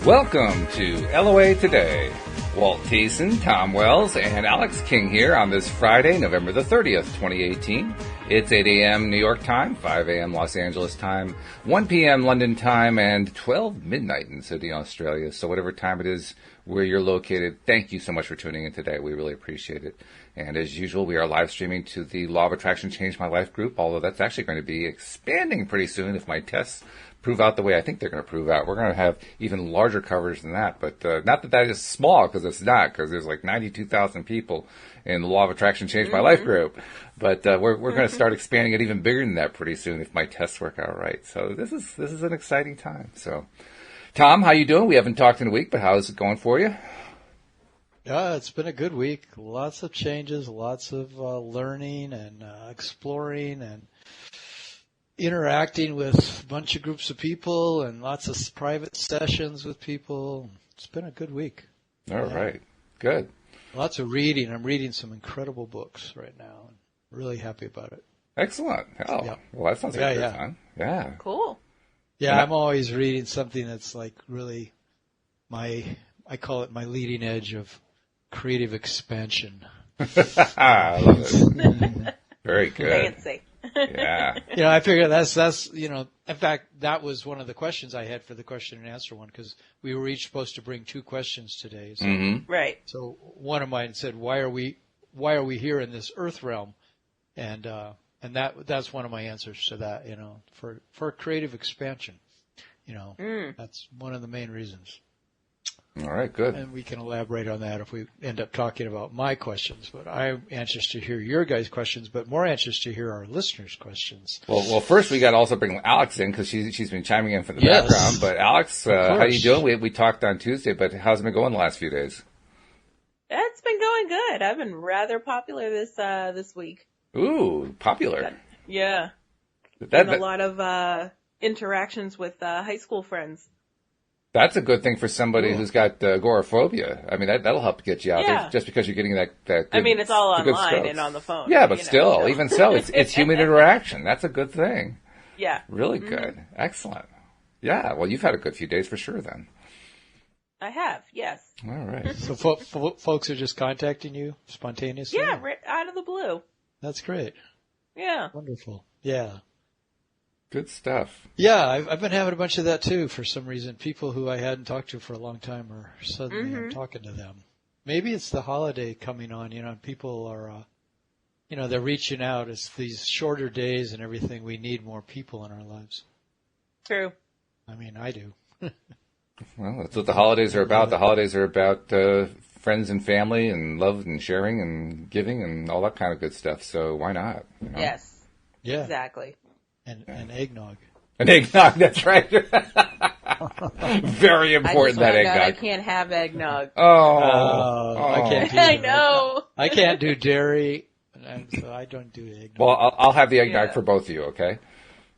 Welcome to LOA Today. Walt Thiessen, Tom Wells, and Alex King here on this Friday, November the 30th, 2018. It's 8 a.m. New York time, 5 a.m. Los Angeles time, 1 p.m. London time, and 12 midnight in Sydney, Australia. So whatever time it is where you're located, thank you so much for tuning in today. We really appreciate it. And as usual, we are live streaming to the Law of Attraction Changed My Life group, although that's actually going to be expanding pretty soon if my tests prove out the way I think they're going to prove out. We're going to have even larger coverage than that, but not that that is small, because it's not, because there's like 92,000 people in the Law of Attraction Changed My Life group. But we're going to start expanding it even bigger than that pretty soon if my tests work out right. So this is an exciting time. So, Tom, how you doing? We haven't talked in a week, but how's it going for you? Yeah, it's been a good week. Lots of changes, lots of learning and exploring and interacting with a bunch of groups of people and lots of private sessions with people. It's been a good week. All right. Good. Lots of reading. I'm reading some incredible books right now. I'm really happy about it. Excellent. Oh, yeah. Well, that sounds like good fun. Yeah. Cool. Yeah, I'm always reading something that's like really I call it my leading edge of creative expansion. I love it. Very good. Fancy. Yeah. I figure that's in fact, that was one of the questions I had for the question and answer one, because we were each supposed to bring two questions today. So, Right. So one of mine said, why are we here in this earth realm? And that's one of my answers to that, for creative expansion. That's one of the main reasons. All right, good. And we can elaborate on that if we end up talking about my questions. But I'm anxious to hear your guys' questions, but more anxious to hear our listeners' questions. Well, first we got to also bring Alex in, because she's been chiming in from the background. But Alex, how you doing? We talked on Tuesday, but how's it been going the last few days? It's been going good. I've been rather popular this week. Ooh, popular. Yeah. That a lot of interactions with high school friends. That's a good thing for somebody who's got agoraphobia. I mean, that'll help get you out there, just because you're getting that good, I mean, it's all online and on the phone. Yeah, but still, even so, it's human interaction. That's a good thing. Yeah. Really good. Excellent. Yeah, well, you've had a good few days for sure then. I have, yes. All right. So folks are just contacting you spontaneously? Yeah, right out of the blue. That's great. Yeah. Wonderful. Yeah. Good stuff. Yeah, I've been having a bunch of that too for some reason. People who I hadn't talked to for a long time are suddenly I'm talking to them. Maybe it's the holiday coming on, and people are, they're reaching out. It's these shorter days and everything. We need more people in our lives. True. I mean, I do. Well, that's what the holidays are about. The holidays are about friends and family and love and sharing and giving and all that kind of good stuff. So why not? Yes. Yeah. Exactly. And eggnog. An eggnog, that's right. Very important, that eggnog. I can't have eggnog. I can't do I know. I can't do dairy, and so I don't do eggnog. Well, I'll have the eggnog for both of you, okay?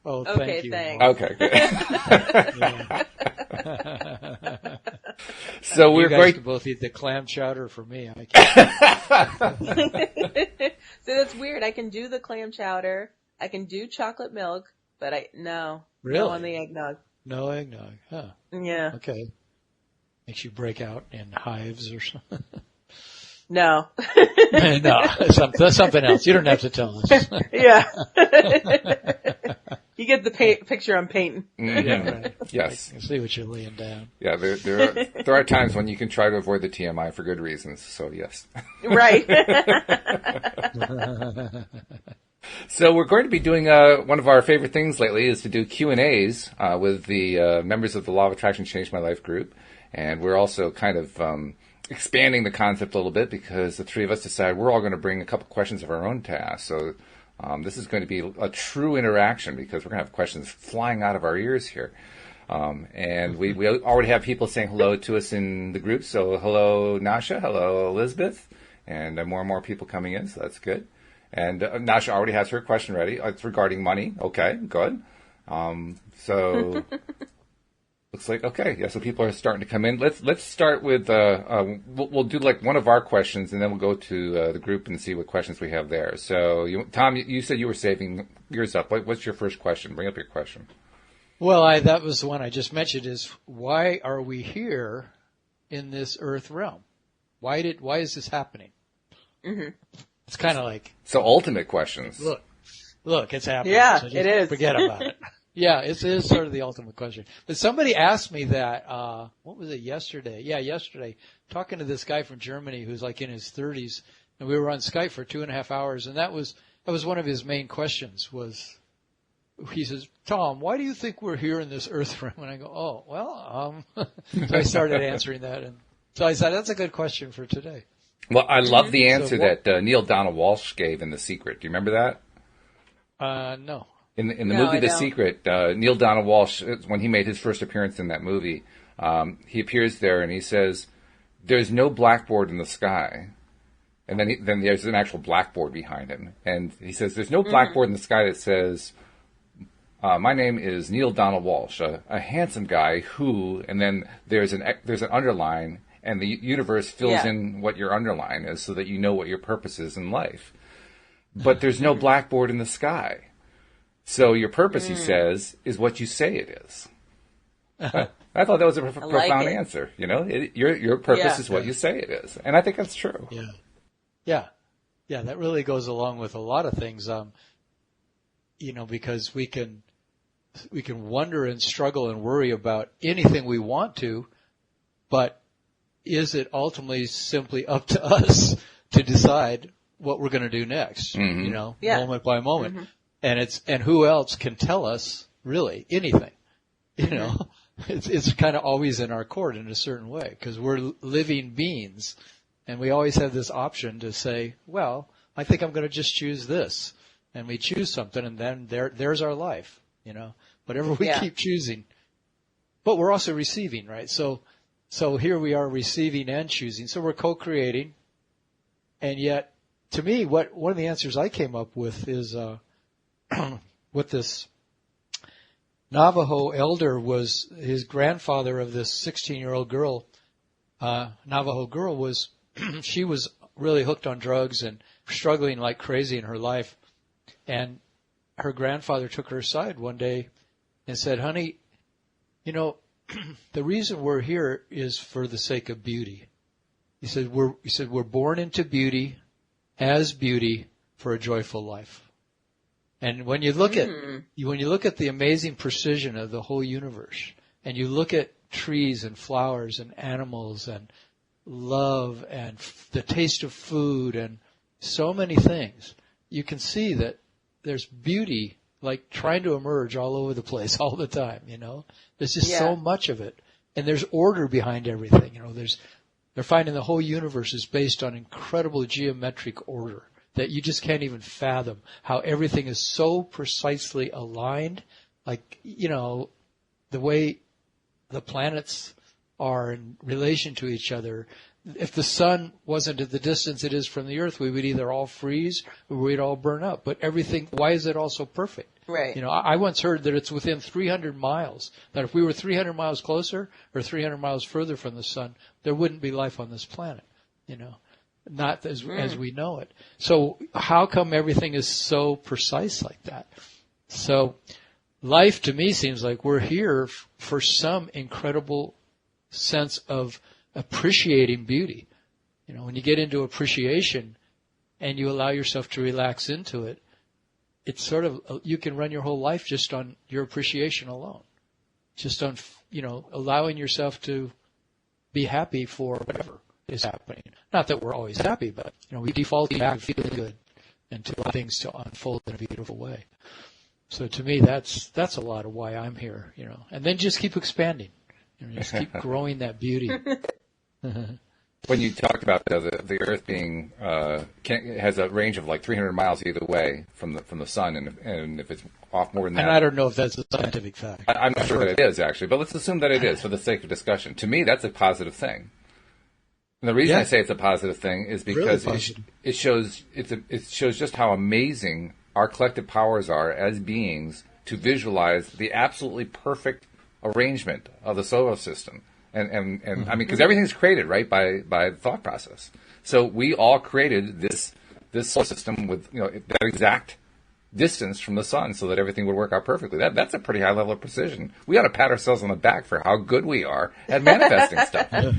Oh, okay, thank you. Thanks. Okay, good. So you we're guys going can both eat the clam chowder for me. I can't. So that's weird. I can do the clam chowder. I can do chocolate milk, but no on the eggnog. No eggnog, huh? Yeah. Okay. Makes you break out in hives or something. No. No, that's something else. You don't have to tell us. Yeah. You get the picture I'm painting. Yeah, right. Yes. I can see what you're laying down. Yeah, there are times when you can try to avoid the TMI for good reasons. So yes. Right. So we're going to be doing one of our favorite things lately is to do Q&As with the members of the Law of Attraction Changed My Life group. And we're also kind of expanding the concept a little bit because the three of us decided we're all going to bring a couple questions of our own to ask. So this is going to be a true interaction because we're going to have questions flying out of our ears here. And we already have people saying hello to us in the group. So hello, Nasha. Hello, Elizabeth. And more people coming in, so that's good. And Nasha already has her question ready. It's regarding money. Okay, good. So looks like okay. Yeah, so people are starting to come in. Let's start with we'll do like one of our questions, and then we'll go to the group and see what questions we have there. So Tom, you said you were saving yours up. What's your first question? Bring up your question. Well, that was the one I just mentioned is why are we here in this earth realm? Why is this happening? Mm-hmm. It's kind of like. So ultimate questions. Look, it's happening. Yeah, so it is. Forget about it. Yeah, it is sort of the ultimate question. But somebody asked me that, what was it, yesterday? Yeah, yesterday, talking to this guy from Germany who's like in his 30s, and we were on Skype for 2.5 hours, and that was one of his main questions was, he says, Tom, why do you think we're here in this earth realm? And I go, oh, well, so I started answering that, and so I said, that's a good question for today. Well, I love the answer that Neil Donald Walsch gave in The Secret. Do you remember that? No. In the movie The Secret, Neil Donald Walsch, when he made his first appearance in that movie, he appears there and he says, "There's no blackboard in the sky," and then there's an actual blackboard behind him, and he says, "There's no blackboard in the sky that says, my name is Neil Donald Walsch, a handsome guy who," and then there's an underline, and the universe fills in what your underline is so that you know what your purpose is in life. But there's no blackboard in the sky. So your purpose, he says, is what you say it is. I thought that was a profound answer. You know, your purpose is what you say it is, and I think that's true. Yeah. That really goes along with a lot of things. Because we can wonder and struggle and worry about anything we want to, but is it ultimately simply up to us to decide what we're going to do next? Moment by moment. And who else can tell us really anything? It's kind of always in our court in a certain way because we're living beings, and we always have this option to say, well, I think I'm going to just choose this, and we choose something, and then there's our life. Whatever we keep choosing, but we're also receiving, right? So here we are receiving and choosing. So we're co-creating, and yet, to me, one of the answers I came up with is. What this Navajo elder was, his grandfather of this 16-year-old girl, Navajo girl she was really hooked on drugs and struggling like crazy in her life. And her grandfather took her aside one day and said, honey, the reason we're here is for the sake of beauty. He said, we're born into beauty as beauty for a joyful life. And when you look at the amazing precision of the whole universe, and you look at trees and flowers and animals and love and the taste of food and so many things, you can see that there's beauty like trying to emerge all over the place all the time. There's just so much of it, and there's order behind everything. They're finding the whole universe is based on incredible geometric order that you just can't even fathom how everything is so precisely aligned. Like, the way the planets are in relation to each other. If the sun wasn't at the distance it is from the earth, we would either all freeze or we'd all burn up. But everything, why is it all so perfect? Right. I once heard that it's within 300 miles, that if we were 300 miles closer or 300 miles further from the sun, there wouldn't be life on this planet, not as we know it. So how come everything is so precise like that? So life to me seems like we're here for some incredible sense of appreciating beauty. When you get into appreciation and you allow yourself to relax into it, it's sort of, you can run your whole life just on your appreciation alone. Just on, allowing yourself to be happy for whatever is happening. Not that we're always happy, but, we default back to feeling good and to allow things to unfold in a beautiful way. So to me, that's a lot of why I'm here, and then just keep expanding, just keep growing that beauty. When you talked about the Earth being has a range of like 300 miles either way from the sun, and if it's off more than that, and I don't know if that's a scientific fact. I'm not sure that it is actually, but let's assume that it is for the sake of discussion. To me, that's a positive thing. And the reason I say it's a positive thing is because really it shows just how amazing our collective powers are as beings to visualize the absolutely perfect arrangement of the solar system. And I mean, because everything's created, right, by the thought process. So we all created this solar system with, that exact distance from the sun so that everything would work out perfectly. That's a pretty high level of precision. We ought to pat ourselves on the back for how good we are at manifesting stuff. Yeah,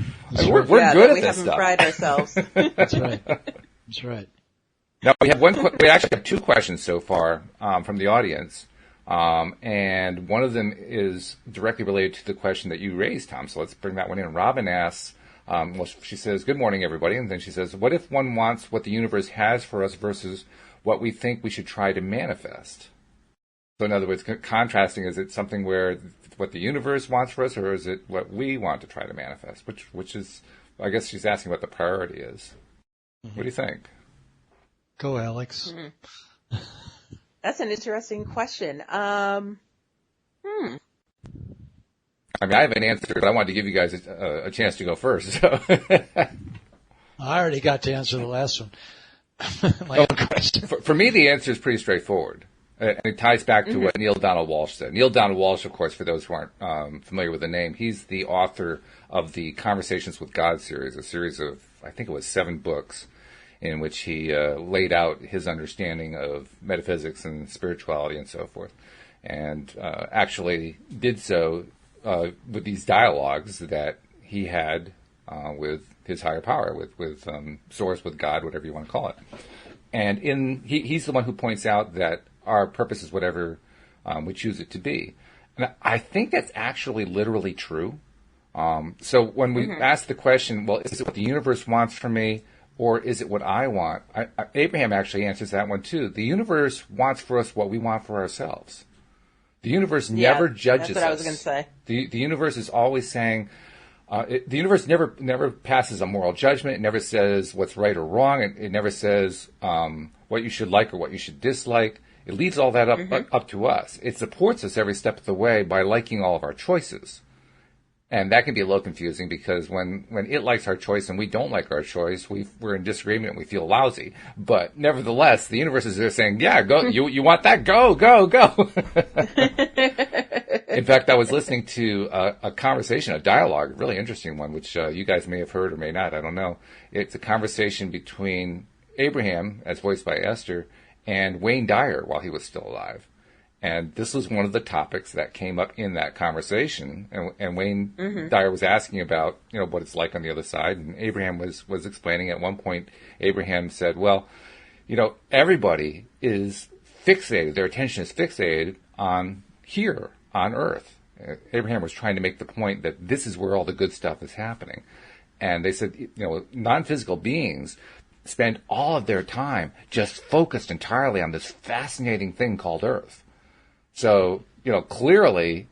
we're good at We this stuff. haven't fried ourselves. That's right. That's right. Now we actually have two questions so far from the audience, and one of them is directly related to the question that you raised, Tom. So let's bring that one in. Robin asks, she says, "Good morning, everybody," and then she says, "What if one wants what the universe has for us versus what we think we should try to manifest?" So in other words, contrasting, is it something where what the universe wants for us, or is it what we want to try to manifest? Which is, I guess she's asking what the priority is. Mm-hmm. What do you think? Go, Alex. Mm-hmm. That's an interesting question. I mean, I have an answer, but I wanted to give you guys a chance to go first. So. I already got to answer the last one. My own question. For me, the answer is pretty straightforward. And it ties back to what Neale Donald Walsch said. Neale Donald Walsch, of course, for those who aren't familiar with the name, he's the author of the Conversations with God series, a series of, I think it was 7 books, in which he laid out his understanding of metaphysics and spirituality and so forth, and actually did so with these dialogues that he had with his higher power, with Source, with God, whatever you want to call it. And he's the one who points out that our purpose is whatever we choose it to be. And I think that's actually literally true. So when we ask the question, well, is it what the universe wants from me, or is it what I want? Abraham actually answers that one too. The universe wants for us what we want for ourselves. The universe never judges us. That's what I was going to say. The universe is always saying, the universe never passes a moral judgment. It never says what's right or wrong. It never says what you should like or what you should dislike. It leaves all that up to us. It supports us every step of the way by liking all of our choices. And that can be a little confusing because when it likes our choice and we don't like our choice, we're in disagreement and we feel lousy. But nevertheless, the universe is there saying, yeah, go, you want that? Go. In fact, I was listening to a conversation, a dialogue, a really interesting one, which you guys may have heard or may not, I don't know. It's a conversation between Abraham, as voiced by Esther, and Wayne Dyer while he was still alive. And this was one of the topics that came up in that conversation. And Wayne Dyer was asking about, what it's like on the other side. And Abraham was explaining. At one point, Abraham said, well, everybody is fixated. Their attention is fixated on here, on earth. Abraham was trying to make the point that this is where all the good stuff is happening. And they said, non-physical beings spend all of their time just focused entirely on this fascinating thing called earth. So, clearly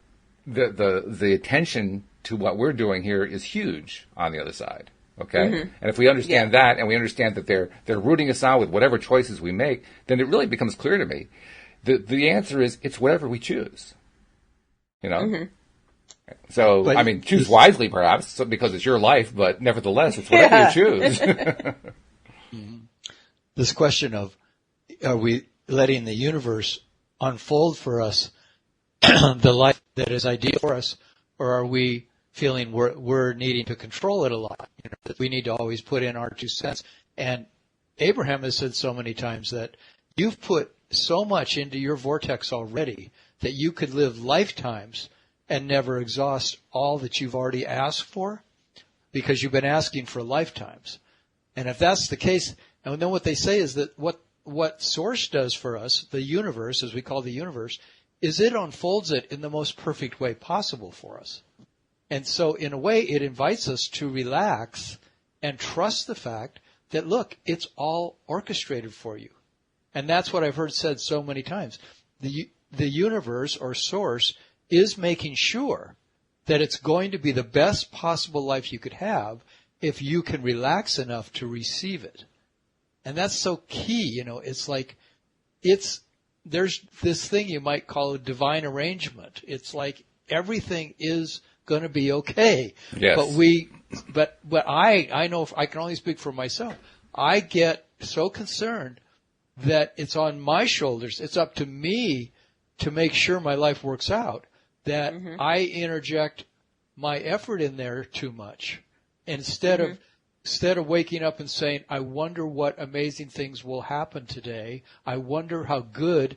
the attention to what we're doing here is huge on the other side. Okay? And if we understand that, and we understand that they're rooting us on with whatever choices we make, then it really becomes clear to me. The answer is it's whatever we choose. So, but choose wisely perhaps, because it's your life, but nevertheless, it's whatever you choose. This question of, are we letting the universe unfold for us the life that is ideal for us, or are we feeling we're needing to control it a lot? That we need to always put in our 2 cents. And Abraham has said so many times that you've put so much into your vortex already that you could live lifetimes and never exhaust all that you've already asked for, because you've been asking for lifetimes. And if that's the case, and then what they say is that what Source does for us, the universe, as we call the universe, is it unfolds it in the most perfect way possible for us. And so in a way, it invites us to relax and trust the fact that, look, it's all orchestrated for you. And that's what I've heard said so many times. The universe or Source is making sure that it's going to be the best possible life you could have if you can relax enough to receive it. And that's so key, it's like, there's this thing you might call a divine arrangement. It's like everything is going to be okay. Yes. But I know, I can only speak for myself. I get so concerned that it's on my shoulders. It's up to me to make sure my life works out, that I interject my effort in there too much. Instead of waking up and saying, I wonder what amazing things will happen today. I wonder how good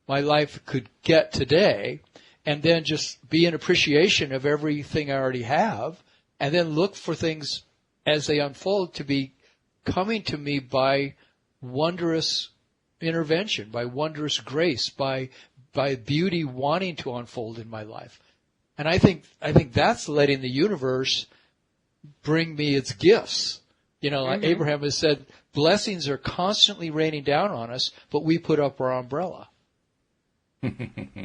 my life could get today, and then just be in appreciation of everything I already have, and then look for things as they unfold to be coming to me by wondrous intervention, by wondrous grace, by beauty wanting to unfold in my life. And I think that's letting the universe bring me its gifts. You know, like Abraham has said, blessings are constantly raining down on us, but we put up our umbrella.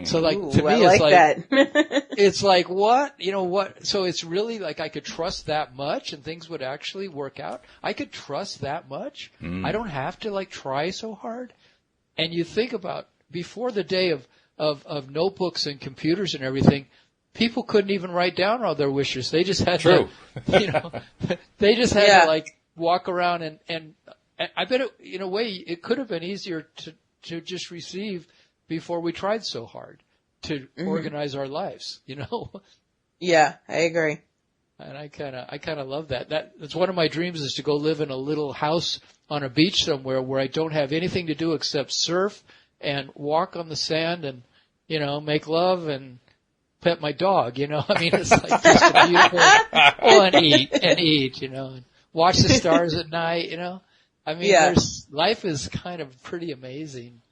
So like, to me, it's like, that. It's like, what? You know what? So it's really like I could trust that much and things would actually work out. I could trust that much. I don't have to like try so hard. And you think about before the day of notebooks and computers and everything, people couldn't even write down all their wishes. They just had to, you know, they just had to like walk around and I bet it, in a way it could have been easier to just receive before we tried so hard to organize our lives, you know? Yeah, I agree. And I kind of love that. That's one of my dreams is to go live in a little house on a beach somewhere where I don't have anything to do except surf and walk on the sand and, you know, make love and pet my dog, you know? I mean, it's like just a beautiful, and eat, you know, and watch the stars at night, you know? I mean, life is kind of pretty amazing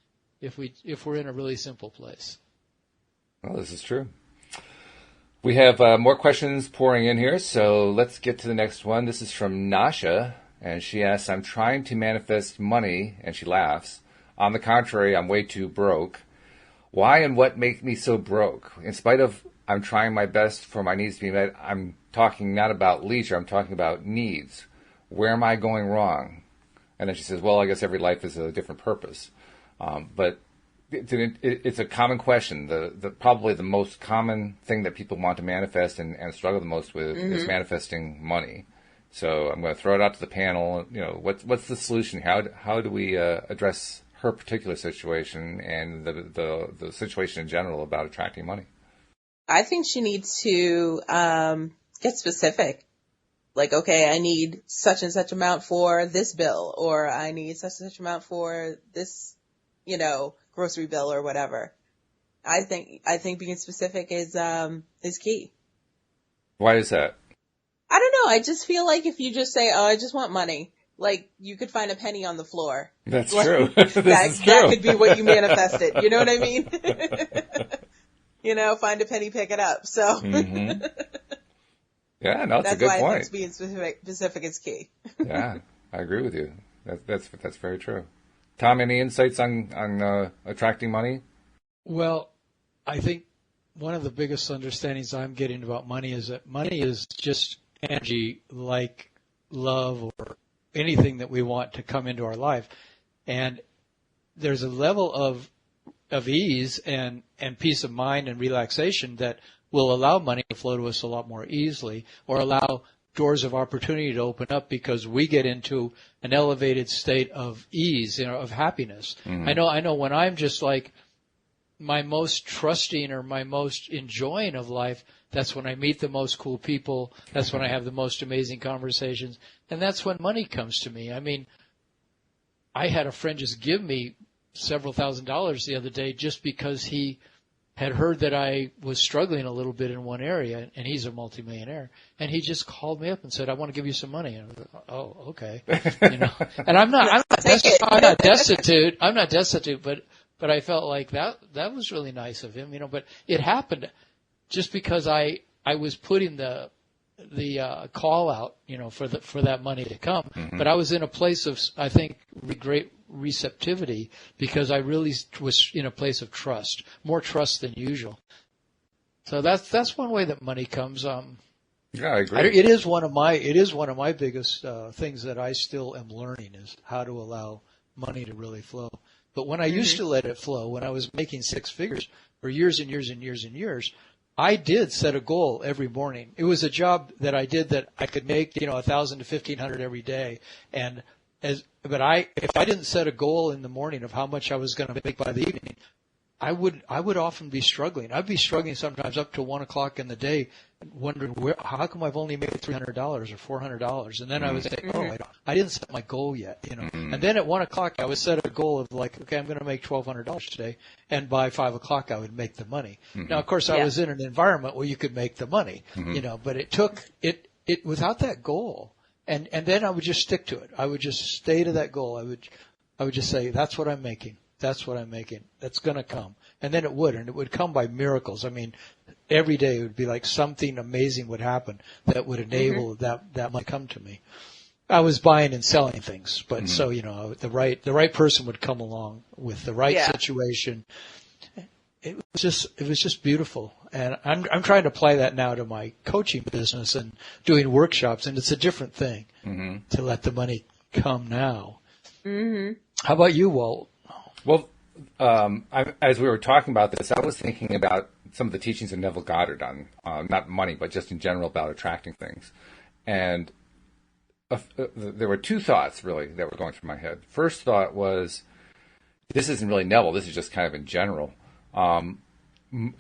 if we're in a really simple place. Well, this is true. We have more questions pouring in here, so let's get to the next one. This is from Nasha, and she asks, I'm trying to manifest money, and she laughs. On the contrary, I'm way too broke. Why and what make me so broke? In spite of I'm trying my best for my needs to be met, I'm talking not about leisure, I'm talking about needs. Where am I going wrong? And then she says, well, I guess every life is a different purpose. But it's a common question. The probably the most common thing that people want to manifest and struggle the most with is manifesting money. So I'm going to throw it out to the panel. You know, what's the solution? How do we address her particular situation and the situation in general about attracting money? I think she needs to get specific. Like, okay, I need such and such amount for this bill, or I need such and such amount for this, you know, grocery bill or whatever. I think being specific is key. Why is that? I don't know. I just feel like if you just say, oh, I just want money, like you could find a penny on the floor. That's like, true. That could be what you manifested. You know what I mean? You know, find a penny, pick it up. So. Yeah, no, that's a good point. That's why I think being specific is key. Yeah, I agree with you. That's very true. Tom, any insights on attracting money? Well, I think one of the biggest understandings I'm getting about money is that money is just energy like love or anything that we want to come into our life. And there's a level of ease and peace of mind and relaxation that will allow money to flow to us a lot more easily, or allow doors of opportunity to open up because we get into an elevated state of ease, you know, of happiness. I know when I'm just like my most trusting or my most enjoying of life, that's when I meet the most cool people. That's when I have the most amazing conversations. And that's when money comes to me. I mean, I had a friend just give me several $1,000s the other day just because he had heard that I was struggling a little bit in one area, and he's a multimillionaire, and he just called me up and said, I want to give you some money. And I was like, oh, okay. You know, and I'm not destitute, but I felt like that was really nice of him, you know, but it happened just because I was putting the call out, you know, for that money to come. But I was in a place of, I think, great receptivity because I really was in a place of trust, more trust than usual. So that's one way that money comes. Yeah, I agree. It is one of my biggest things that I still am learning is how to allow money to really flow. But when I used to let it flow, when I was making six figures for years and years and years and years, I did set a goal every morning. It was a job that I did that I could make, you know, 1,000 to 1,500 every day. If I didn't set a goal in the morning of how much I was going to make by the evening, I would often be struggling. I'd be struggling sometimes up to 1 o'clock in the day wondering how come I've only made $300 or $400, and then I was saying, I didn't set my goal yet, And then at 1 o'clock I would set a goal of like, okay, I'm going to make $1,200 today, and by 5 o'clock I would make the money. Now, of course, I was in an environment where you could make the money, but it took it without that goal, and then I would just stick to it. I would just stay to that goal. I would just say, that's what I'm making. That's what I'm making. That's going to come. And then it would come by miracles. I mean, every day it would be like something amazing would happen that would enable that might come to me. I was buying and selling things, but so, the right person would come along with the right situation. It was just beautiful. And I'm trying to apply that now to my coaching business and doing workshops, and it's a different thing to let the money come now. How about you, Walt? Well, as we were talking about this, I was thinking about some of the teachings of Neville Goddard on not money, but just in general about attracting things. And there were two thoughts, really, that were going through my head. First thought was, this isn't really Neville, this is just kind of in general.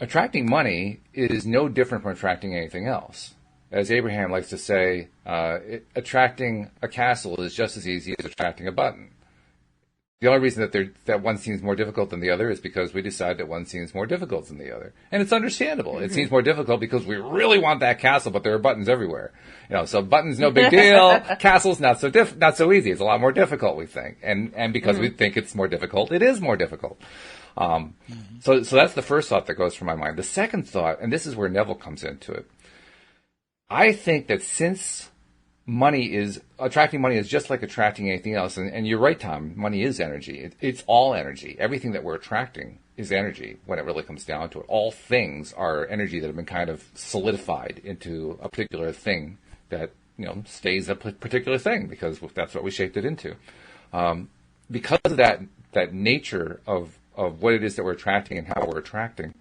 Attracting money is no different from attracting anything else. As Abraham likes to say, attracting a castle is just as easy as attracting a button. The only reason that one seems more difficult than the other is because we decide that one seems more difficult than the other. And it's understandable. It seems more difficult because we really want that castle, but there are buttons everywhere. So buttons, no big deal. Castles, not so easy. It's a lot more difficult, we think. And because we think it's more difficult, it is more difficult. So that's the first thought that goes through my mind. The second thought, and this is where Neville comes into it, I think that since attracting money is just like attracting anything else. And you're right, Tom, money is energy. It's all energy. Everything that we're attracting is energy when it really comes down to it. All things are energy that have been kind of solidified into a particular thing that, stays a particular thing because that's what we shaped it into. Because of that nature of what it is that we're attracting and how we're attracting,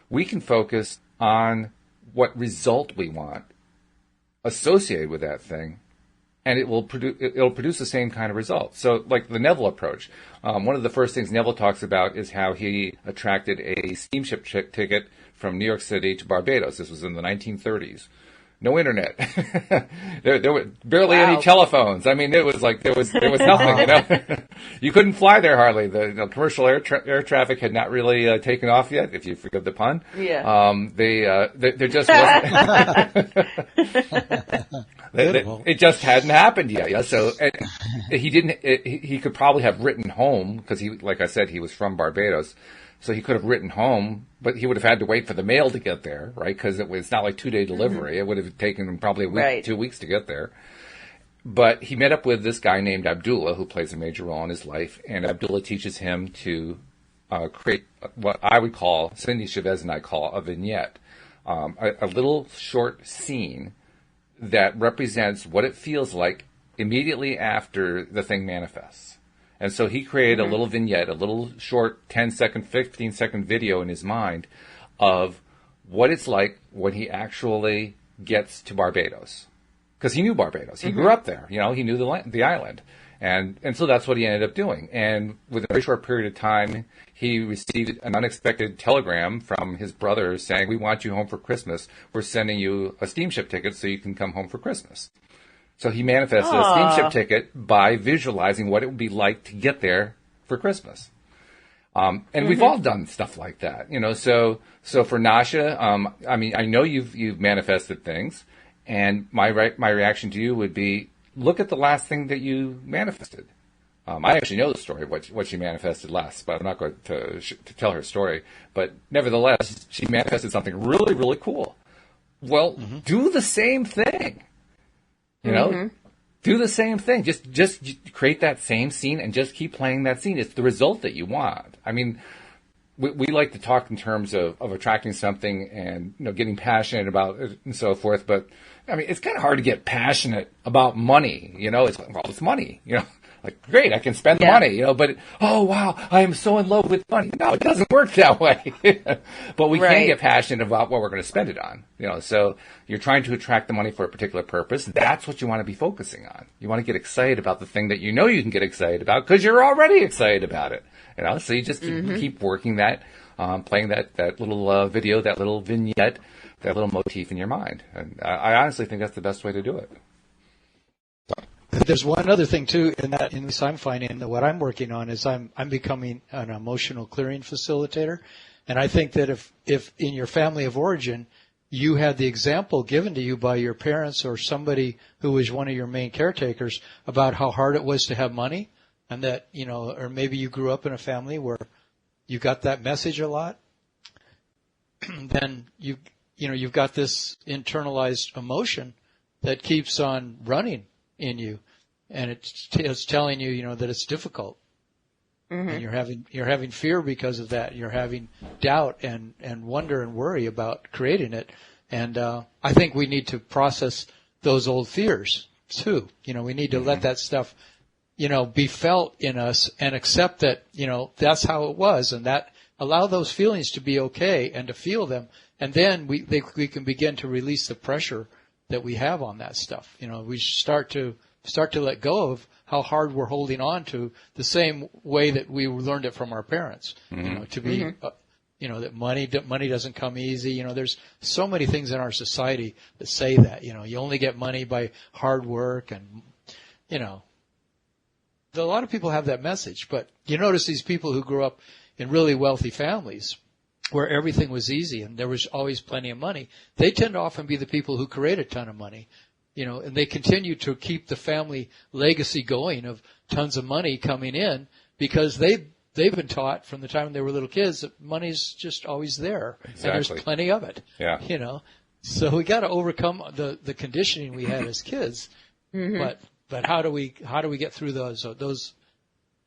we can focus on what result we want associated with that thing, and it'll produce the same kind of result. So, like the Neville approach, one of the first things Neville talks about is how he attracted a steamship ticket from New York City to Barbados. This was in the 1930s. No internet. there were barely any telephones. I mean, it was like there was nothing. You couldn't fly there hardly. The commercial air traffic had not really taken off yet, if you forgive the pun. Yeah. There just wasn't. It just hadn't happened yet. Yeah. So he didn't. He could probably have written home because like I said, he was from Barbados. So he could have written home, but he would have had to wait for the mail to get there, right? Because it's not like 2-day delivery. It would have taken him probably a week, 2 weeks to get there. But he met up with this guy named Abdullah, who plays a major role in his life, and Abdullah teaches him to create what I would call, Cindy Chavez and I call, a vignette, a little short scene that represents what it feels like immediately after the thing manifests. And so he created a little vignette, a little short 10-second, 15-second video in his mind of what it's like when he actually gets to Barbados. Because he knew Barbados. He grew up there. He knew the island. And so that's what he ended up doing. And within a very short period of time, he received an unexpected telegram from his brother saying, "We want you home for Christmas. We're sending you a steamship ticket so you can come home for Christmas." So he manifested a steamship ticket by visualizing what it would be like to get there for Christmas. And we've all done stuff like that, So for Nasha, I know you've manifested things, and my reaction to you would be, look at the last thing that you manifested. I actually know the story, what she manifested last, but I'm not going to tell her story. But nevertheless, she manifested something really, really cool. Well, do the same thing. Do the same thing. Just create that same scene and just keep playing that scene. It's the result that you want. I mean, we like to talk in terms of attracting something and, getting passionate about it and so forth. But I mean, it's kind of hard to get passionate about money. It's money, Like, great, I can spend the money, but, oh, wow, I am so in love with money. No, it doesn't work that way. But we can get passionate about what we're going to spend it on. So you're trying to attract the money for a particular purpose. That's what you want to be focusing on. You want to get excited about the thing that you can get excited about because you're already excited about it. So you just keep working that, playing that little video, that little vignette that little motif in your mind. And I honestly think that's the best way to do it. There's one other thing too, in this I'm finding that what I'm working on is I'm becoming an emotional clearing facilitator. And I think that if in your family of origin, you had the example given to you by your parents or somebody who was one of your main caretakers about how hard it was to have money, and that, or maybe you grew up in a family where you got that message a lot, then you've got this internalized emotion that keeps on running in you, and it's telling you, that it's difficult. Mm-hmm. And you're having fear because of that. You're having doubt and wonder and worry about creating it. And I think we need to process those old fears too. We need to let that stuff, be felt in us and accept that, that's how it was, and that allow those feelings to be okay and to feel them. And then we can begin to release the pressure that we have on that stuff. We start to let go of how hard we're holding on to the same way that we learned it from our parents. Mm-hmm. To be, that money doesn't come easy. There's so many things in our society that say that. You only get money by hard work, and a lot of people have that message. But you notice these people who grew up in really wealthy families, where everything was easy and there was always plenty of money, they tend to often be the people who create a ton of money. And they continue to keep the family legacy going of tons of money coming in because they've been taught from the time they were little kids that money's just always there. Exactly. And there's plenty of it. Yeah. So we got to overcome the conditioning we had as kids. Mm-hmm. But how do we get through those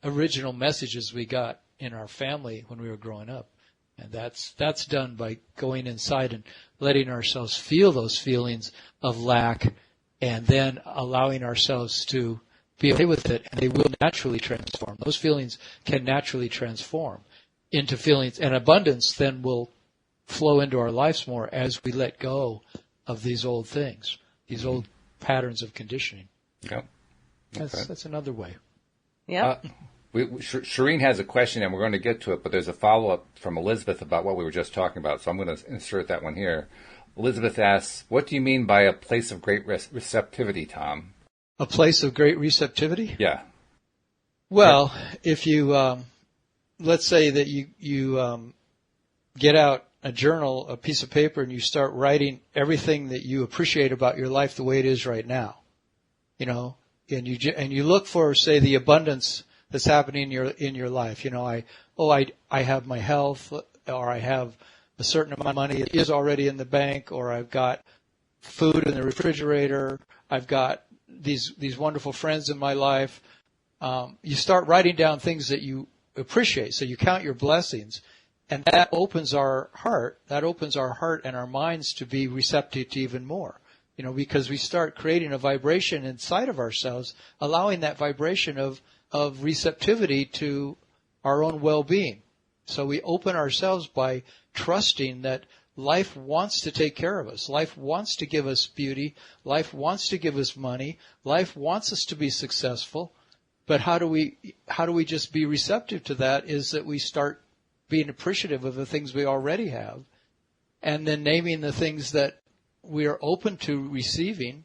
original messages we got in our family when we were growing up? And that's done by going inside and letting ourselves feel those feelings of lack, and then allowing ourselves to be okay with it, and they will naturally transform. Those feelings can naturally transform into feelings, and abundance then will flow into our lives more as we let go of these old things, these old patterns of conditioning. Yep. Okay. That's another way. Yeah. Shireen has a question, and we're going to get to it, but there's a follow-up from Elizabeth about what we were just talking about, so I'm going to insert that one here. Elizabeth asks, what do you mean by a place of great receptivity, Tom? A place of great receptivity? Yeah. Well, if you, let's say that you get out a journal, a piece of paper, and you start writing everything that you appreciate about your life the way it is right now, and you look for, say, the abundance that's happening in your life. I have my health, or I have a certain amount of money that is already in the bank, or I've got food in the refrigerator, I've got these wonderful friends in my life. You start writing down things that you appreciate, so you count your blessings, and that opens our heart and our minds to be receptive to even more. Because we start creating a vibration inside of ourselves, allowing that vibration of receptivity to our own well-being. So we open ourselves by trusting that life wants to take care of us. Life wants to give us beauty. Life wants to give us money. Life wants us to be successful. But how do we just be receptive to that is that we start being appreciative of the things we already have, and then naming the things that we are open to receiving.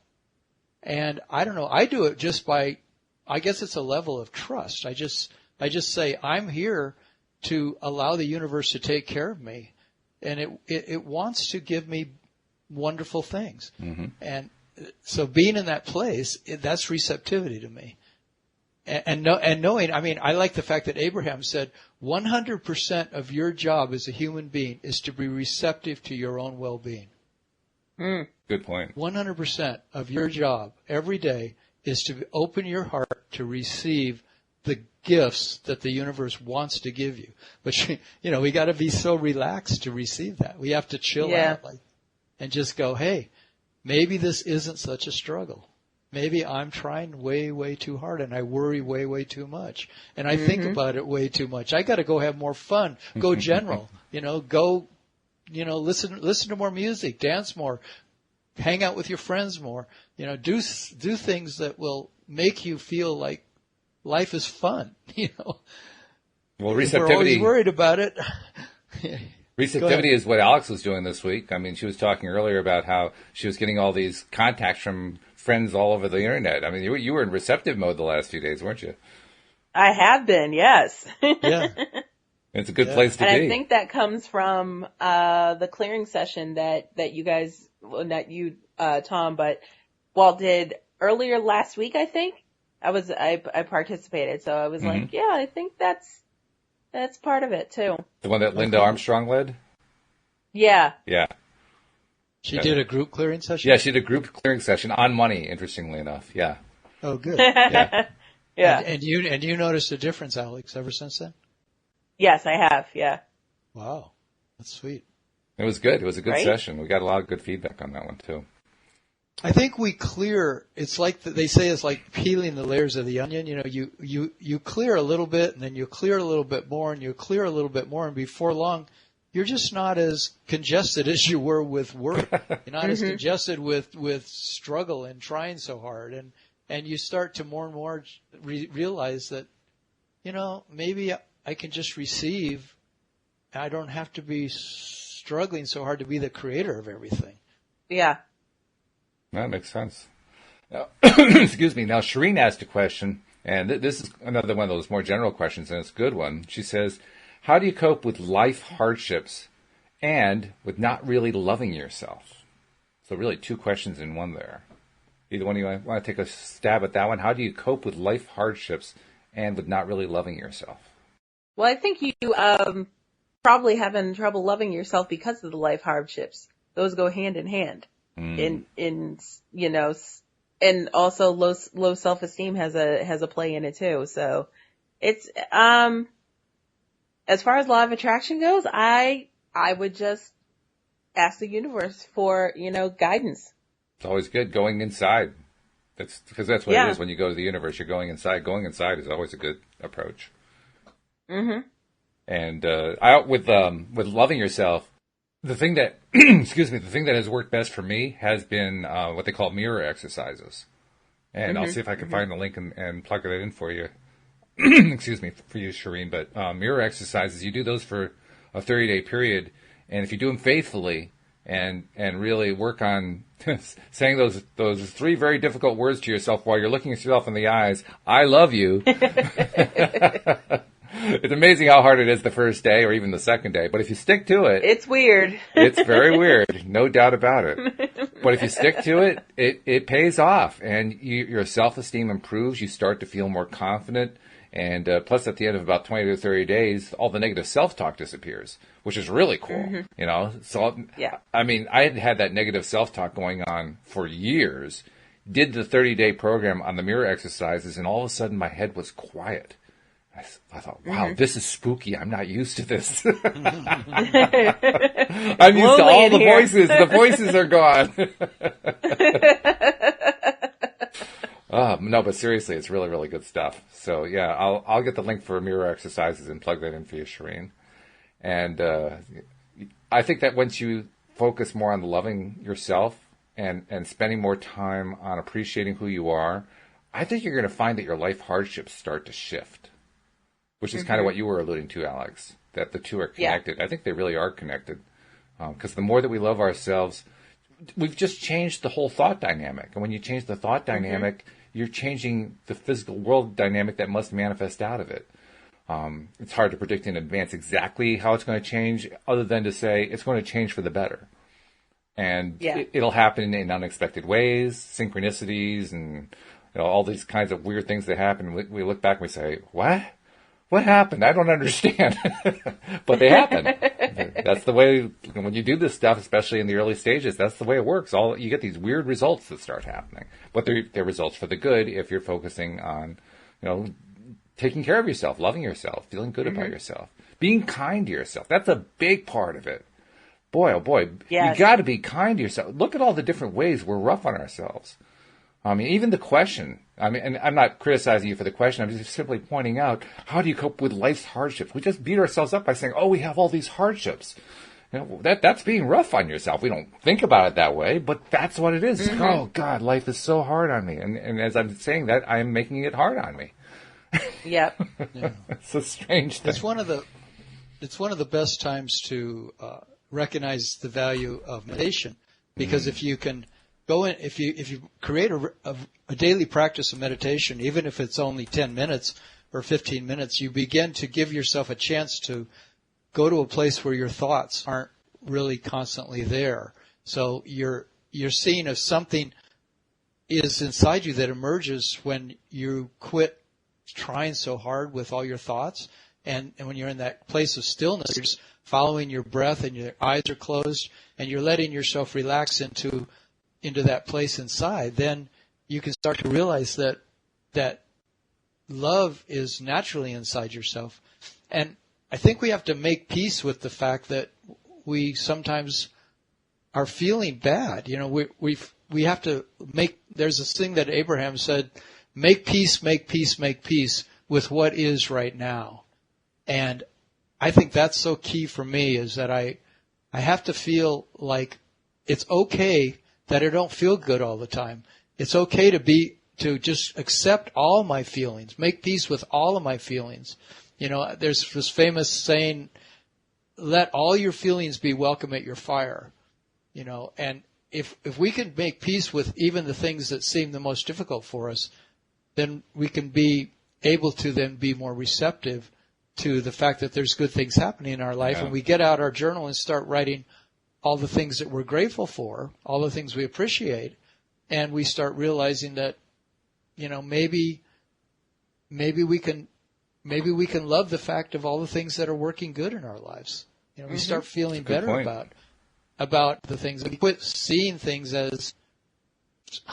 And I don't know, I do it just by, I guess it's a level of trust. I just say, I'm here to allow the universe to take care of me, and it wants to give me wonderful things. Mm-hmm. And so being in that place, that's receptivity to me. And knowing, I like the fact that Abraham said 100% of your job as a human being is to be receptive to your own well-being. Good point. 100% of your job every day is to open your heart to receive the gifts that the universe wants to give you. But, we got to be so relaxed to receive that. We have to chill out and just go, hey, maybe this isn't such a struggle. Maybe I'm trying way, way too hard, and I worry way, way too much. And I think about it way too much. I got to go have more fun, go general, go, listen to more music, dance more, hang out with your friends more, do things that will make you feel like life is fun, Well, receptivity. We're always worried about it. Receptivity is what Alex was doing this week. I mean, she was talking earlier about how she was getting all these contacts from friends all over the internet. I mean, you were in receptive mode the last few days, weren't you? I have been, yes. Yeah. It's a good place to be. And I think that comes from the clearing session that you guys, well, not you, Tom, but Walt did earlier last week, I think. I participated, so I was like, yeah, I think that's part of it too. The one that Linda Armstrong led? Yeah. Yeah. She did a group clearing session? Yeah, she did a group clearing session on money, interestingly enough. Yeah. Oh, good. Yeah. Yeah. And you noticed a difference, Alex, ever since then? Yes, I have. Yeah. Wow. That's sweet. It was good. It was a good Right? session. We got a lot of good feedback on that one, too. I think we clear, it's like, they say it's like peeling the layers of the onion. You know, you clear a little bit, and then you clear a little bit more, and you clear a little bit more, and before long, you're just not as congested as you were with work. You're not as congested with struggle and trying so hard. And you start to more and more realize that, you know, maybe I can just receive. I don't have to be struggling so hard to be the creator of everything. Yeah. That makes sense. Now, excuse me. Now, Shireen asked a question, and this is another one of those more general questions, and it's a good one. She says, how do you cope with life hardships and with not really loving yourself? So really two questions in one there. Either one of you want to take a stab at that one? How do you cope with life hardships and with not really loving yourself? Well, I think you probably having trouble loving yourself because of the life hardships. Those go hand in hand. In you know, and also low self-esteem has a play in it too. So it's as far as law of attraction goes, I would just ask the universe for, you know, guidance. It's always good going inside. That's because that's what it is when you go to the universe. You're going inside. Going inside is always a good approach. Mm-hmm. And with loving yourself, the thing that excuse me, the thing that has worked best for me has been what they call mirror exercises. And I'll see if I can find the link and plug it in for you. Excuse me, for you, Shireen. But mirror exercises, you do those for a 30-day period, and if you do them faithfully and really work on saying those three very difficult words to yourself while you're looking at yourself in the eyes, I love you. It's amazing how hard it is the first day or even the second day. But if you stick to it... It's weird. It's very weird. No doubt about it. But if you stick to it, it pays off. And your self-esteem improves. You start to feel more confident. And plus, at the end of about 20 to 30 days, all the negative self-talk disappears, which is really cool. You know? So, yeah. I mean, I had that negative self-talk going on for years. Did the 30-day program on the mirror exercises, and all of a sudden my head was quiet. I thought, wow, this is spooky. I'm not used to this. I'm used to all the voices. The voices are gone. No, but seriously, it's really, really good stuff. So yeah, I'll get the link for mirror exercises and plug that in for you, Shireen. And I think that once you focus more on loving yourself and spending more time on appreciating who you are, I think you're going to find that your life hardships start to shift. Which is kind of what you were alluding to, Alex, that the two are connected. Yeah. I think they really are connected. Because the more that we love ourselves, we've just changed the whole thought dynamic. And when you change the thought dynamic, you're changing the physical world dynamic that must manifest out of it. It's hard to predict in advance exactly how it's going to change, other than to say it's going to change for the better. And it'll happen in unexpected ways, synchronicities, and all these kinds of weird things that happen. We look back and we say, what? What happened? I don't understand. But they happen. That's the way, when you do this stuff, especially in the early stages, that's the way it works. You get these weird results that start happening. But they're results for the good if you're focusing on, taking care of yourself, loving yourself, feeling good about yourself, being kind to yourself. That's a big part of it. Boy, oh boy, you got to be kind to yourself. Look at all the different ways we're rough on ourselves. I mean, even the question, and I'm not criticizing you for the question, I'm just simply pointing out, how do you cope with life's hardships? We just beat ourselves up by saying, oh, we have all these hardships. That's being rough on yourself. We don't think about it that way, but that's what it is. Oh, God, life is so hard on me. And as I'm saying that, I'm making it hard on me. Yep. It's a strange thing. It's one of the it's one of the best times to recognize the value of meditation, because if you can go in, if you create a daily practice of meditation, even if it's only 10 minutes or 15 minutes, you begin to give yourself a chance to go to a place where your thoughts aren't really constantly there. So you're seeing if something is inside you that emerges when you quit trying so hard with all your thoughts, and when you're in that place of stillness, you're just following your breath and your eyes are closed and you're letting yourself relax into that place inside. Then you can start to realize that love is naturally inside yourself. And I think we have to make peace with the fact that we sometimes are feeling bad. You know, we have to there's this thing that Abraham said, make peace, make peace, make peace with what is right now. And I think that's so key for me, is that I have to feel like it's okay that I don't feel good all the time. It's okay to just accept all my feelings, make peace with all of my feelings. You know, there's this famous saying, let all your feelings be welcome at your fire. You know, and if we can make peace with even the things that seem the most difficult for us, then we can be able to then be more receptive to the fact that there's good things happening in our life. Yeah. And we get out our journal and start writing all the things that we're grateful for, all the things we appreciate, and we start realizing that, you know, maybe we can love the fact of all the things that are working good in our lives. You know, we start feeling better about the things. We quit seeing things as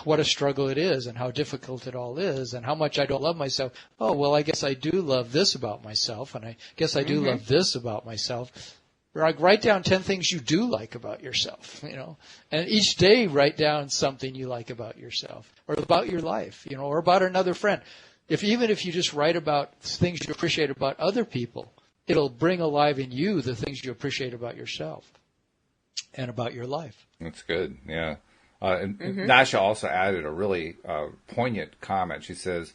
what a struggle it is and how difficult it all is and how much I don't love myself. Oh, well, I guess I do love this about myself, and I guess I do love this about myself. Like, write down 10 things you do like about yourself, you know, and each day write down something you like about yourself or about your life, you know, or about another friend. Even if you just write about things you appreciate about other people, it'll bring alive in you the things you appreciate about yourself and about your life. That's good. Yeah. And Nasha also added a really poignant comment. She says,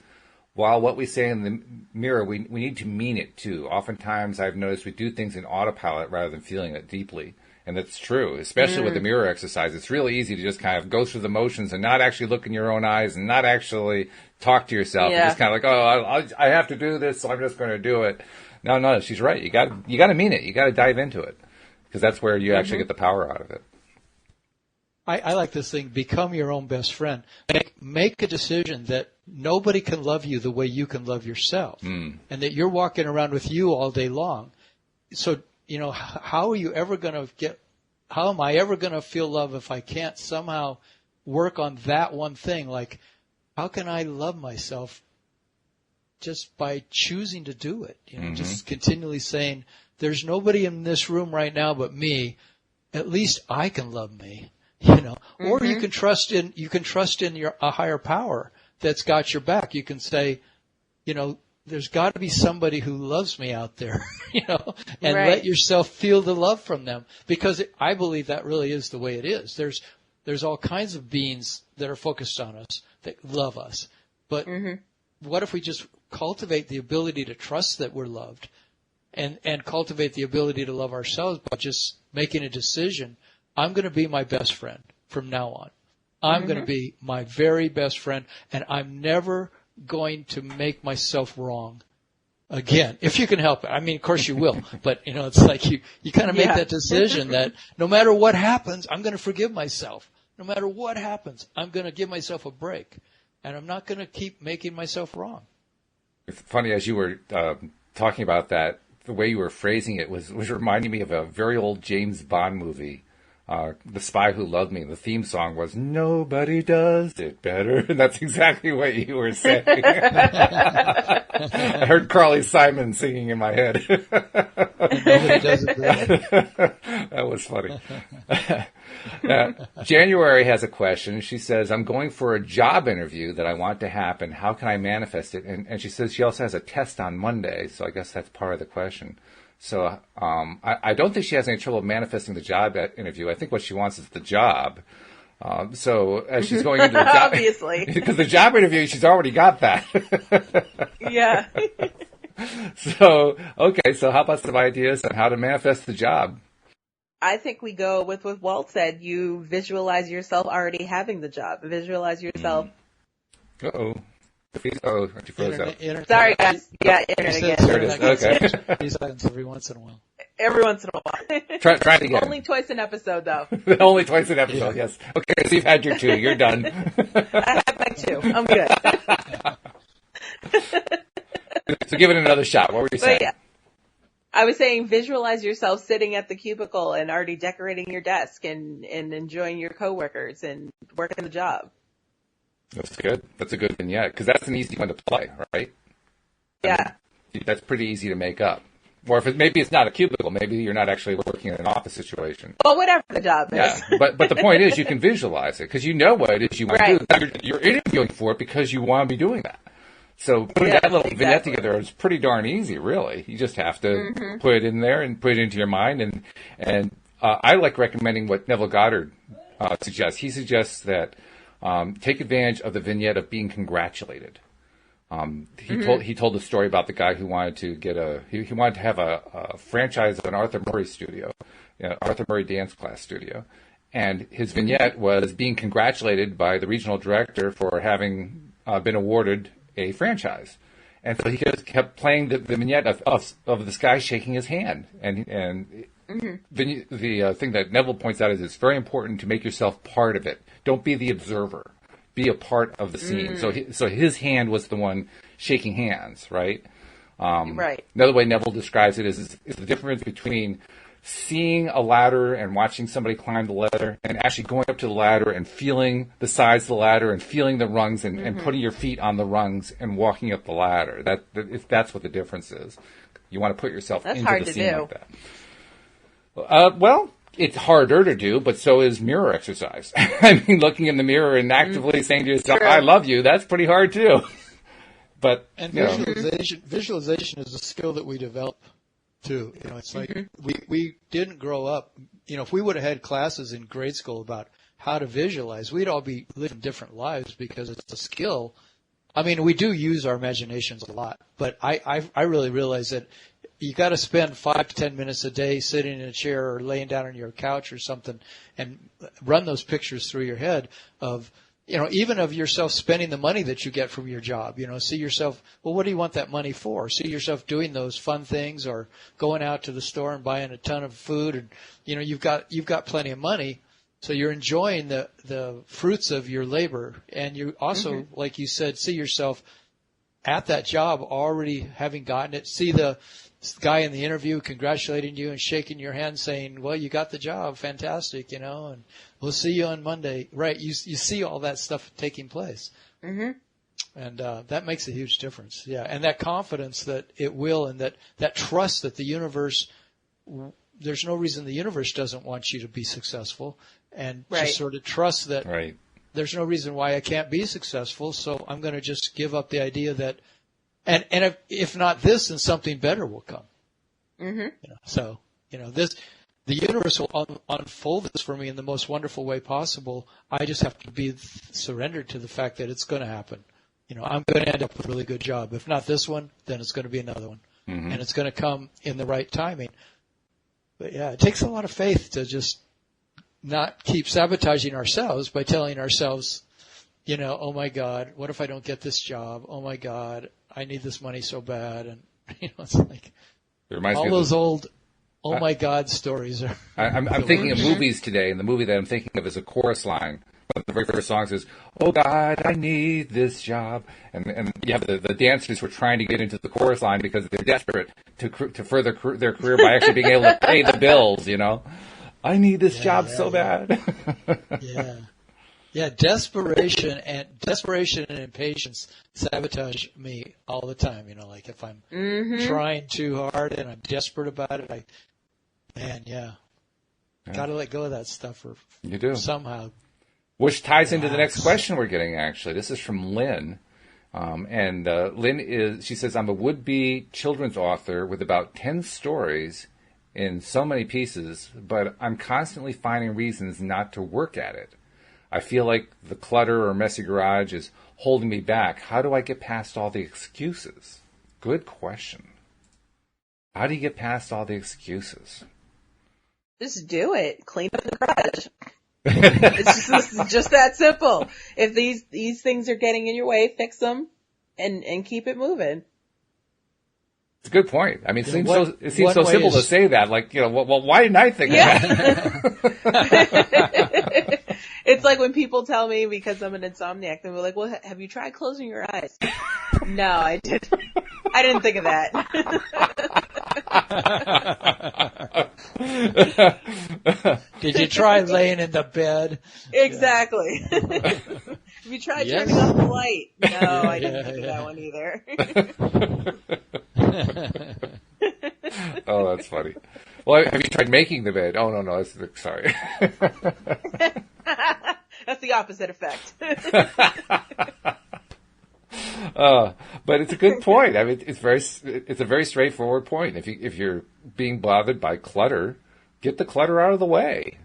while what we say in the mirror, we need to mean it too. Oftentimes I've noticed we do things in autopilot rather than feeling it deeply. And that's true, especially with the mirror exercise. It's really easy to just kind of go through the motions and not actually look in your own eyes and not actually talk to yourself. Yeah. And just kind of like, oh, I have to do this, so I'm just going to do it. No, she's right. You got to mean it. You got to dive into it, because that's where you actually get the power out of it. I like this thing, become your own best friend. Make a decision that nobody can love you the way you can love yourself, and that you're walking around with you all day long. So, you know, how am I ever going to feel love if I can't somehow work on that one thing? Like, how can I love myself just by choosing to do it? You know, just continually saying, there's nobody in this room right now but me. At least I can love me. You know, or you can trust in a higher power that's got your back. You can say, you know, there's got to be somebody who loves me out there, you know, and let yourself feel the love from them, because I believe that really is the way it is. There's all kinds of beings that are focused on us that love us, but what if we just cultivate the ability to trust that we're loved, and cultivate the ability to love ourselves by just making a decision. I'm going to be my best friend from now on. I'm going to be my very best friend, and I'm never going to make myself wrong again, if you can help it. I mean, of course you will, but, you know, it's like you kind of make that decision that no matter what happens, I'm going to forgive myself. No matter what happens, I'm going to give myself a break, and I'm not going to keep making myself wrong. It's funny, as you were talking about that, the way you were phrasing it was reminding me of a very old James Bond movie. The Spy Who Loved Me. The theme song was "Nobody Does It Better," and that's exactly what you were saying. I heard Carly Simon singing in my head. Nobody does it better. That was funny. January has a question. She says, "I'm going for a job interview that I want to happen. How can I manifest it?" And she says she also has a test on Monday, so I guess that's part of the question. So I don't think she has any trouble manifesting the job interview. I think what she wants is the job. So as she's going into the job, obviously, because the job interview, she's already got that. Yeah. So, okay, so how about some ideas on how to manifest the job? I think we go with what Walt said. You visualize yourself already having the job. Visualize yourself. Uh-oh. Oh, you froze out. Sorry, guys. Yeah, internet again. There it is. Okay. These happens every once in a while. Every once in a while. Try it again. Only twice an episode, though. Only twice an episode, yes. Okay, so you've had your 2. You're done. I have my 2. I'm good. So give it another shot. What were you saying? But yeah, I was saying visualize yourself sitting at the cubicle and already decorating your desk and enjoying your coworkers and working the job. That's good. That's a good vignette, because that's an easy one to play, right? Yeah. I mean, that's pretty easy to make up. Or if maybe it's not a cubicle, maybe you're not actually working in an office situation. Well, whatever the job is. Yeah, but the point is you can visualize it, because you know what it is you want to do. You're interviewing for it because you want to be doing that. So putting that little vignette together is pretty darn easy, really. You just have to put it in there and put it into your mind. And I like recommending what Neville Goddard suggests. He suggests that take advantage of the vignette of being congratulated. He told the story about the guy who wanted to get he wanted to have a franchise of an Arthur Murray studio, Arthur Murray dance class studio, and his vignette was being congratulated by the regional director for having been awarded a franchise. And so he just kept playing the vignette of this guy shaking his hand. And the thing that Neville points out is it's very important to make yourself part of it. Don't be the observer. Be a part of the scene. So his hand was the one shaking hands, right? Right. Another way Neville describes it is the difference between seeing a ladder and watching somebody climb the ladder and actually going up to the ladder and feeling the sides of the ladder and feeling the rungs and putting your feet on the rungs and walking up the ladder. That's what the difference is. You want to put yourself into the scene like that. Well, it's harder to do, but so is mirror exercise. I mean, looking in the mirror and actively saying to yourself, "I love you," that's pretty hard to do. But visualization is a skill that we develop too. It's like we didn't grow up. If we would have had classes in grade school about how to visualize, we'd all be living different lives because it's a skill. I mean, we do use our imaginations a lot, but I really realize that you got to spend 5 to 10 minutes a day sitting in a chair or laying down on your couch or something and run those pictures through your head of, even of yourself spending the money that you get from your job. See yourself, well, what do you want that money for? See yourself doing those fun things or going out to the store and buying a ton of food and, you've got plenty of money. So you're enjoying the fruits of your labor. And you also, like you said, see yourself at that job already having gotten it. See the guy in the interview congratulating you and shaking your hand saying, well, you got the job. Fantastic, and we'll see you on Monday. Right. You see all that stuff taking place. And that makes a huge difference. Yeah. And that confidence that it will and that trust that the universe, there's no reason the universe doesn't want you to be successful. And just sort of trust that there's no reason why I can't be successful. So I'm going to just give up the idea that, and if not this, then something better will come. So, the universe will unfold this for me in the most wonderful way possible. I just have to be surrendered to the fact that it's going to happen. I'm going to end up with a really good job. If not this one, then it's going to be another one. And it's going to come in the right timing. But yeah, it takes a lot of faith to just not keep sabotaging ourselves by telling ourselves, oh my God, what if I don't get this job? Oh my God, I need this money so bad. And, it's like all those old, oh my God stories are. I'm thinking of movies today, and the movie that I'm thinking of is a chorus line. One of the very first songs is, "Oh God, I need this job," and you have the dancers who are trying to get into the chorus line because they're desperate to further their career by actually being able to pay the bills. I need this job so bad. Desperation and impatience sabotage me all the time. Like if I'm trying too hard and I'm desperate about it, gotta let go of that stuff or you do somehow. Which ties into the next question we're getting, actually. This is from Lynn. And Lynn she says, I'm a would-be children's author with about 10 stories in so many pieces, but I'm constantly finding reasons not to work at it. I feel like the clutter or messy garage is holding me back. How do I get past all the excuses? Good question. How do you get past all the excuses? Just do it. Clean up the garage. It's just that simple. If these things are getting in your way, fix them and keep it moving. It's a good point. I mean, it seems one so way simple to is- say that. Like, well, why didn't I think of that? It's like when people tell me because I'm an insomniac, they're like, well, have you tried closing your eyes? No, I didn't. I didn't think of that. Did you try laying in the bed? Exactly. Have you tried Yes. turning off the light? No, I didn't think of that one either. Oh, that's funny. Well, have you tried making the bed? Oh, no, sorry. That's the opposite effect. But it's a good point. I mean, it's a very straightforward point. If you're being bothered by clutter, get the clutter out of the way.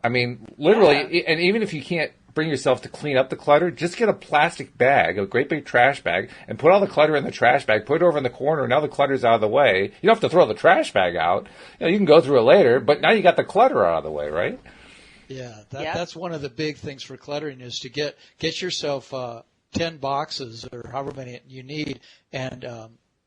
I mean, literally, and even if you can't bring yourself to clean up the clutter, just get a plastic bag, a great big trash bag, and put all the clutter in the trash bag, put it over in the corner, and now the clutter's out of the way. You don't have to throw the trash bag out. You can go through it later, but now you got the clutter out of the way, right? Yeah, that's one of the big things for cluttering is to get yourself 10 boxes or however many you need and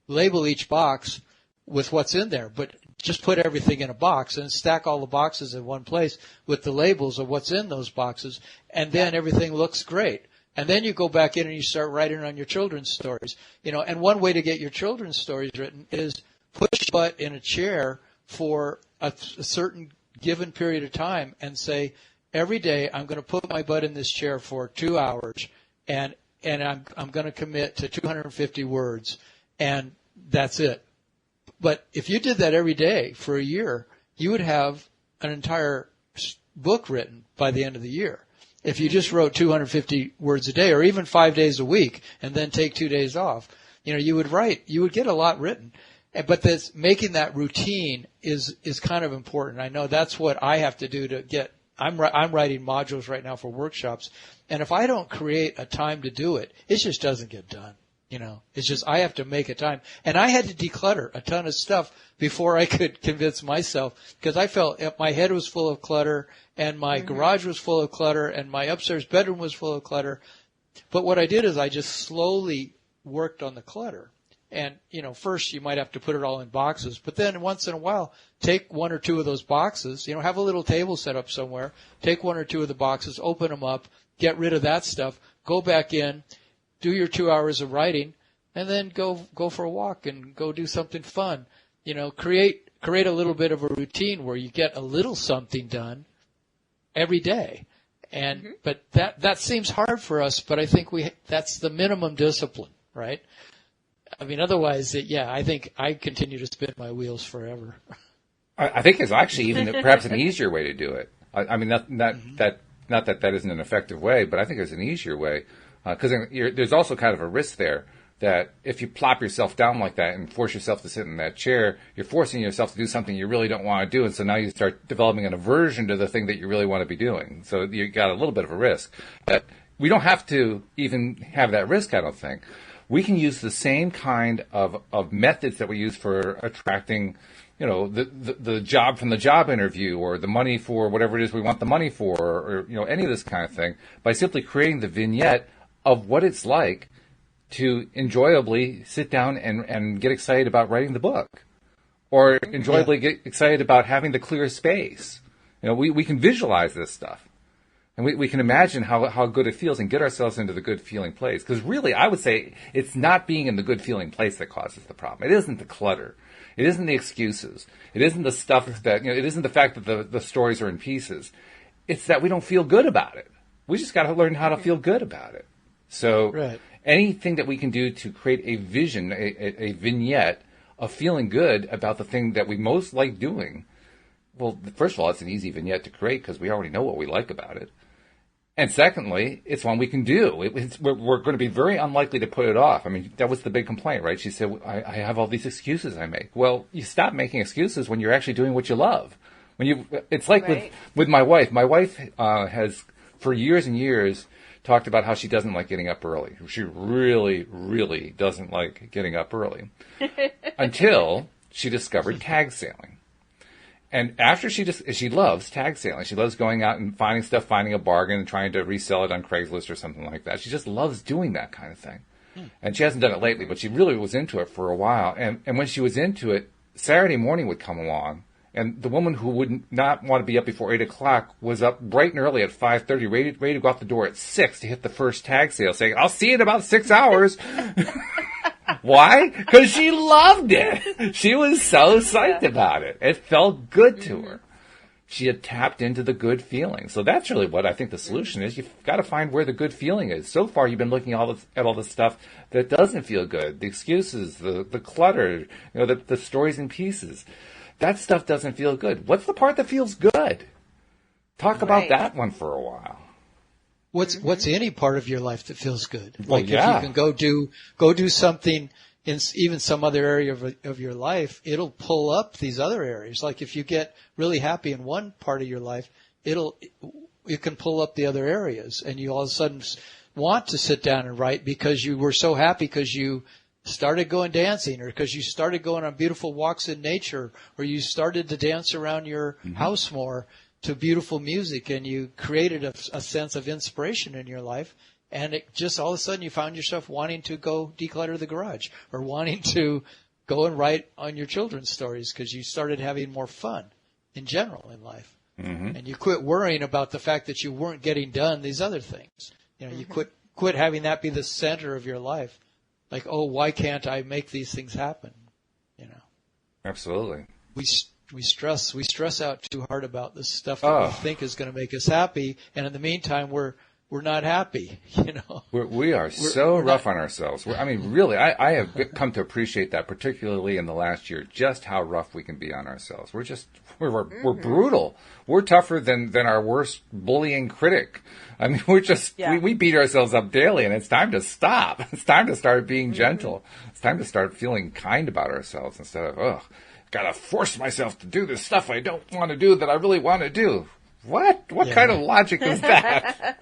label each box with what's in there. But just put everything in a box and stack all the boxes in one place with the labels of what's in those boxes, and then everything looks great. And then you go back in and you start writing on your children's stories. And one way to get your children's stories written is push butt in a chair for a certain given period of time and say, every day I'm going to put my butt in this chair for 2 hours and I'm going to commit to 250 words, and that's it. But if you did that every day for a year, you would have an entire book written by the end of the year. If you just wrote 250 words a day or even 5 days a week and then take 2 days off, you would get a lot written. But making that routine is kind of important. I know that's what I have to do to get. I'm writing modules right now for workshops, and if I don't create a time to do it, it just doesn't get done. It's just I have to make a time, and I had to declutter a ton of stuff before I could convince myself, because I felt my head was full of clutter, and my garage was full of clutter, and my upstairs bedroom was full of clutter. But what I did is I just slowly worked on the clutter. And, first you might have to put it all in boxes, but then once in a while, take one or two of those boxes, have a little table set up somewhere, take one or two of the boxes, open them up, get rid of that stuff, go back in, do your 2 hours of writing, and then go for a walk and go do something fun. Create a little bit of a routine where you get a little something done every day. And, but that seems hard for us, but I think that's the minimum discipline, right? I mean, otherwise, I think I continue to spin my wheels forever. I think it's actually even perhaps an easier way to do it. I mean, not that isn't an effective way, but I think it's an easier way because there's also kind of a risk there that if you plop yourself down like that and force yourself to sit in that chair, you're forcing yourself to do something you really don't want to do, and so now you start developing an aversion to the thing that you really want to be doing. So you got a little bit of a risk. But we don't have to even have that risk, I don't think. We can use the same kind of methods that we use for attracting, the job from the job interview or the money for whatever it is we want the money for or any of this kind of thing by simply creating the vignette of what it's like to enjoyably sit down and get excited about writing the book or enjoyably get excited about having the clear space. We can visualize this stuff. And we can imagine how good it feels and get ourselves into the good feeling place. Because really, I would say it's not being in the good feeling place that causes the problem. It isn't the clutter. It isn't the excuses. It isn't the stuff that, it isn't the fact that the stories are in pieces. It's that we don't feel good about it. We just got to learn how to feel good about it. So anything that we can do to create a vision, a vignette of feeling good about the thing that we most like doing. Well, first of all, it's an easy vignette to create because we already know what we like about it. And secondly, it's one we can do. We're going to be very unlikely to put it off. I mean, that was the big complaint, right? She said, I have all these excuses I make. Well, you stop making excuses when you're actually doing what you love. It's like with my wife. My wife has, for years and years, talked about how she doesn't like getting up early. She really, really doesn't like getting up early until she discovered tag sailing. And after she loves tag sailing. She loves going out and finding stuff, finding a bargain, and trying to resell it on Craigslist or something like that. She just loves doing that kind of thing. And she hasn't done it lately, but she really was into it for a while. And when she was into it, Saturday morning would come along, and the woman who would not want to be up before 8 o'clock was up bright and early at 5:30, ready to go out the door at 6 to hit the first tag sale, saying, "I'll see you in about 6 hours." Why? Because she loved it. She was so psyched about it. It felt good to her. She had tapped into the good feeling. So that's really what I think the solution is. You've got to find where the good feeling is. So far, you've been looking at all the stuff that doesn't feel good, the excuses, the clutter, the stories and pieces. That stuff doesn't feel good. What's the part that feels good? Talk about that one for a while. What's any part of your life that feels good? Well, like if you can go do something in even some other area of your life, it'll pull up these other areas. Like if you get really happy in one part of your life, it can pull up the other areas, and you all of a sudden want to sit down and write because you were so happy because you started going dancing, or because you started going on beautiful walks in nature, or you started to dance around your house more to beautiful music, and you created a sense of inspiration in your life. And it just all of a sudden you found yourself wanting to go declutter the garage, or wanting to go and write on your children's stories because you started having more fun in general in life. And you quit worrying about the fact that you weren't getting done these other things. You quit having that be the center of your life. Like, oh, why can't I make these things happen? Absolutely. We stress out too hard about the stuff that we think is going to make us happy, and in the meantime we're not happy, We are so rough on ourselves. Really, I have come to appreciate that, particularly in the last year, just how rough we can be on ourselves. We're brutal. We're tougher than our worst bullying critic. We beat ourselves up daily, and it's time to stop. It's time to start being gentle. It's time to start feeling kind about ourselves instead of, gotta force myself to do this stuff I don't want to do that I really want to do. What kind of logic is that?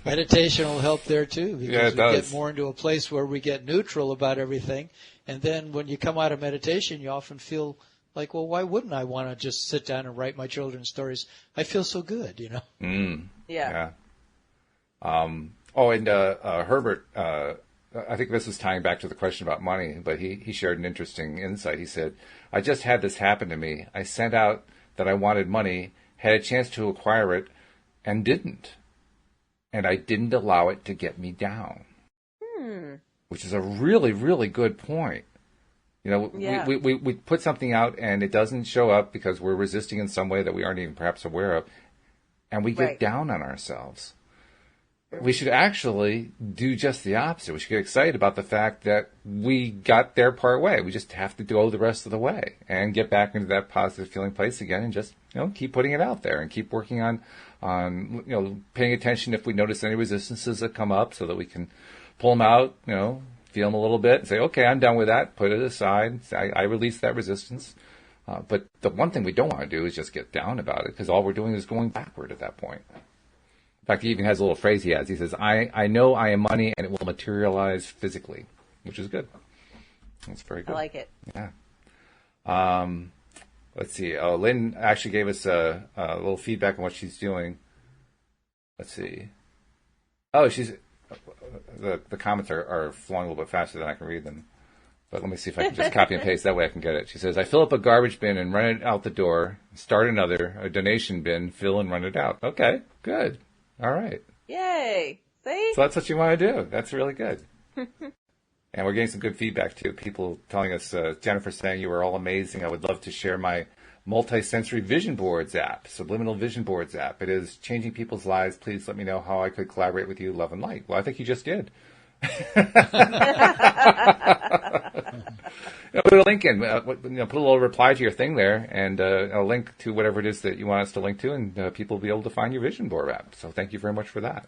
Meditation will help there too, because we does. get more into a place where we get neutral about everything. And then when you come out of meditation, you often feel like, well, why wouldn't I want to just sit down and write my children's stories? I feel so good, Yeah. Herbert, I think this was tying back to the question about money, but he shared an interesting insight. He said, I just had this happen to me. I sent out that I wanted money, had a chance to acquire it, and didn't. And I didn't allow it to get me down. Which is a really, really good point. We put something out and it doesn't show up because we're resisting in some way that we aren't even perhaps aware of, and we get down on ourselves. We should actually do just the opposite. We should get excited about the fact that we got there part way. We just have to go the rest of the way and get back into that positive feeling place again, and just keep putting it out there and keep working on paying attention if we notice any resistances that come up, so that we can pull them out, feel them a little bit and say, okay, I'm done with that. Put it aside. I release that resistance. But the one thing we don't want to do is just get down about it, because all we're doing is going backward at that point. In fact, he even has a little phrase he has. He says, I know I am money and it will materialize physically, which is good. That's very good. I like it. Yeah. Let's see. Lynn actually gave us a little feedback on what she's doing. Let's see. The comments are flowing a little bit faster than I can read them. But let me see if I can just copy and paste. That way I can get it. She says, I fill up a garbage bin and run it out the door, start another, a donation bin, fill and run it out. Okay, good. All right. Yay. See? So that's what you want to do. That's really good. And we're getting some good feedback, too. People telling us, Jennifer saying, you were all amazing. I would love to share my multi-sensory vision boards app, subliminal vision boards app. It is changing people's lives. Please let me know how I could collaborate with you, love and light. Well, I think you just did. Put a link in, put a little reply to your thing there, and a link to whatever it is that you want us to link to, and people will be able to find your vision board app. So thank you very much for that.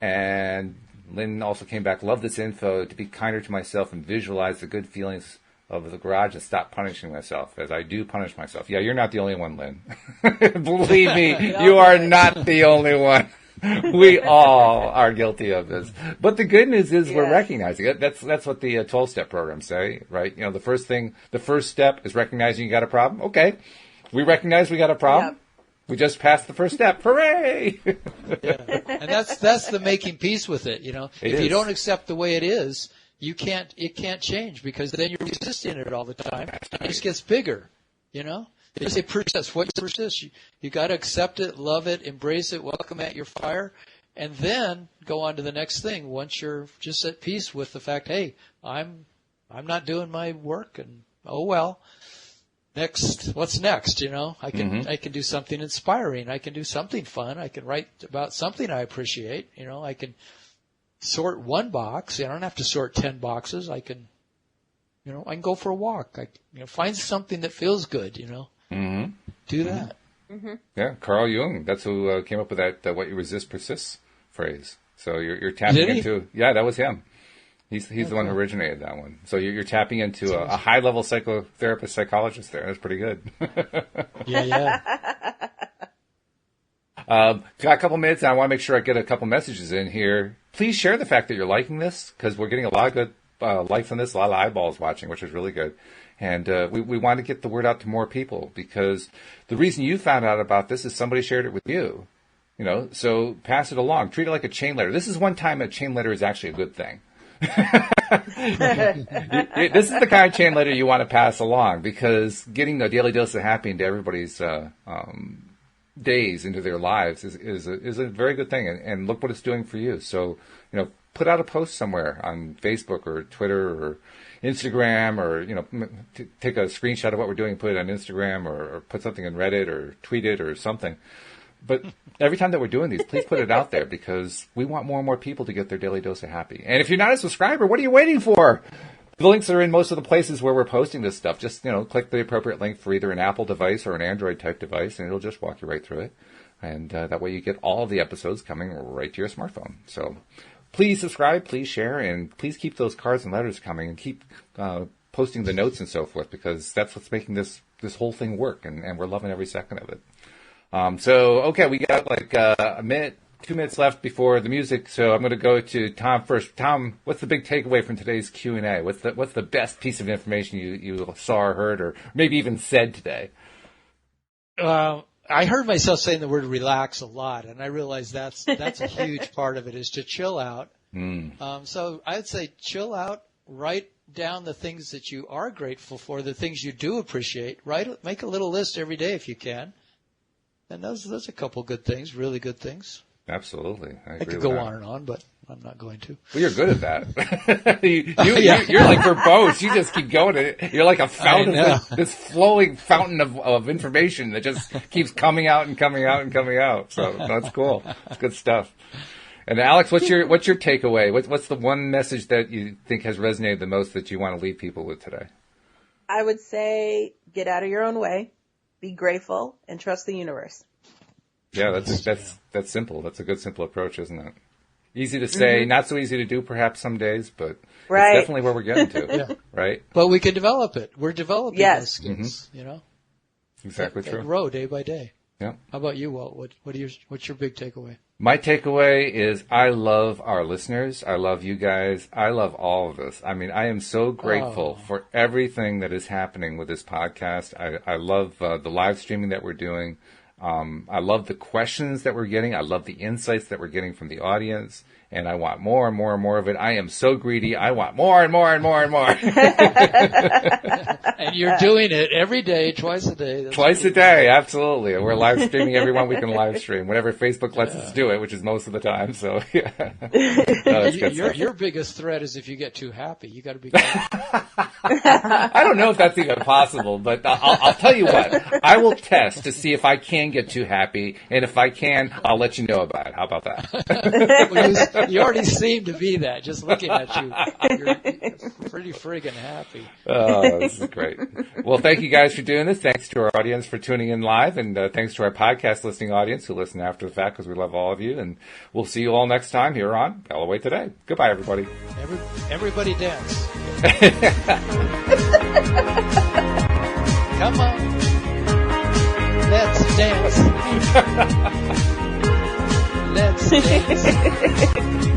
And Lynn also came back, love this info, to be kinder to myself and visualize the good feelings of the garage and stop punishing myself, as I do punish myself. Yeah, you're not the only one, Lynn. Believe me, you are not the only one. We all are guilty of this. But the good news is we're recognizing it. That's what the 12-step programs say, right? You know, the first step is recognizing you got a problem. Okay, we recognize we got a problem. Yep. We just passed the first step. Hooray! Yeah. And that's the making peace with it, you know. If you don't accept the way it is, it can't change, because then you're resisting it all the time. It just gets bigger, you know. They say persist. What persist? You got to accept it, love it, embrace it, welcome at your fire, and then go on to the next thing. Once you're just at peace with the fact, hey, I'm not doing my work, and oh well. Next, what's next? You know, I can do something inspiring. I can do something fun. I can write about something I appreciate. You know, I can sort one box. I don't have to sort 10 boxes. I can go for a walk. Find something that feels good. You know. Mm-hmm. Do that. Mm-hmm. Yeah, Carl Jung. That's who came up with that "what you resist persists" phrase. So you're tapping into. Yeah, that was him. He's the one who originated that one. So you're tapping into a high level psychotherapist, psychologist there. That's pretty good. Yeah. Got a couple minutes, and I want to make sure I get a couple messages in here. Please share the fact that you're liking this, because we're getting a lot of good likes on this, a lot of eyeballs watching, which is really good. And we want to get the word out to more people, because the reason you found out about this is somebody shared it with you. You know, so pass it along. Treat it like a chain letter. This is one time a chain letter is actually a good thing. This is the kind of chain letter you want to pass along, because getting a daily dose of happy into everybody's days, into their lives, is a very good thing. And look what it's doing for you. So, you know, put out a post somewhere on Facebook or Twitter or Instagram, or, you know, take a screenshot of what we're doing, put it on Instagram, or put something in Reddit, or tweet it, or something. But every time that we're doing these, please put it out there, because we want more and more people to get their daily dose of happy. And if you're not a subscriber, what are you waiting for? The links are in most of the places where we're posting this stuff. Just, you know, click the appropriate link for either an Apple device or an Android type device, and it'll just walk you right through it. And that way you get all of the episodes coming right to your smartphone. So please subscribe, please share, and please keep those cards and letters coming, and keep posting the notes and so forth, because that's what's making this whole thing work, and we're loving every second of it. Okay, we got like a minute, 2 minutes left before the music, so I'm going to go to Tom first. Tom, what's the big takeaway from today's Q&A? What's the best piece of information you saw or heard, or maybe even said today? I heard myself saying the word relax a lot, and I realize that's a huge part of it, is to chill out. So I'd say chill out, write down the things that you are grateful for, the things you do appreciate. Make a little list every day if you can. And those are a couple good things, really good things. Absolutely. I could go on and on, but I'm not going to. Well, you're good at that. You're like verbose. You just keep going. You're like a fountain, this flowing fountain of information that just keeps coming out and coming out and coming out. So that's cool. It's good stuff. And Alex, what's your takeaway? What's the one message that you think has resonated the most that you want to leave people with today? I would say get out of your own way. Be grateful and trust the universe. Yeah, that's simple. That's a good simple approach, isn't it? Easy to say, not so easy to do perhaps some days, but it's definitely where we're getting to, right? But we can develop it. We're developing those skills, you know? Exactly true. They grow day by day. Yeah. How about you, Walt? What's your big takeaway? My takeaway is I love our listeners. I love you guys. I love all of this. I mean, I am so grateful for everything that is happening with this podcast. I love the live streaming that we're doing. I love the questions that we're getting. I love the insights that we're getting from the audience. And I want more and more and more of it. I am so greedy. I want more and more and more and more. And you're doing it every day, twice a day. Twice a day, absolutely. And we're live streaming everyone we can live stream, whenever Facebook lets us do it, which is most of the time. So, your biggest threat is if you get too happy. You got to be careful. I don't know if that's even possible, but I'll tell you what. I will test to see if I can get too happy, and if I can, I'll let you know about it. How about that? You already seem to be that. Just looking at you, you're pretty friggin' happy. Oh, this is great. Well, thank you guys for doing this. Thanks to our audience for tuning in live, and thanks to our podcast listening audience who listen after the fact, because we love all of you. And we'll see you all next time here on LOA Today. Goodbye, everybody. Everybody dance. Come on. Let's dance. Let's dance.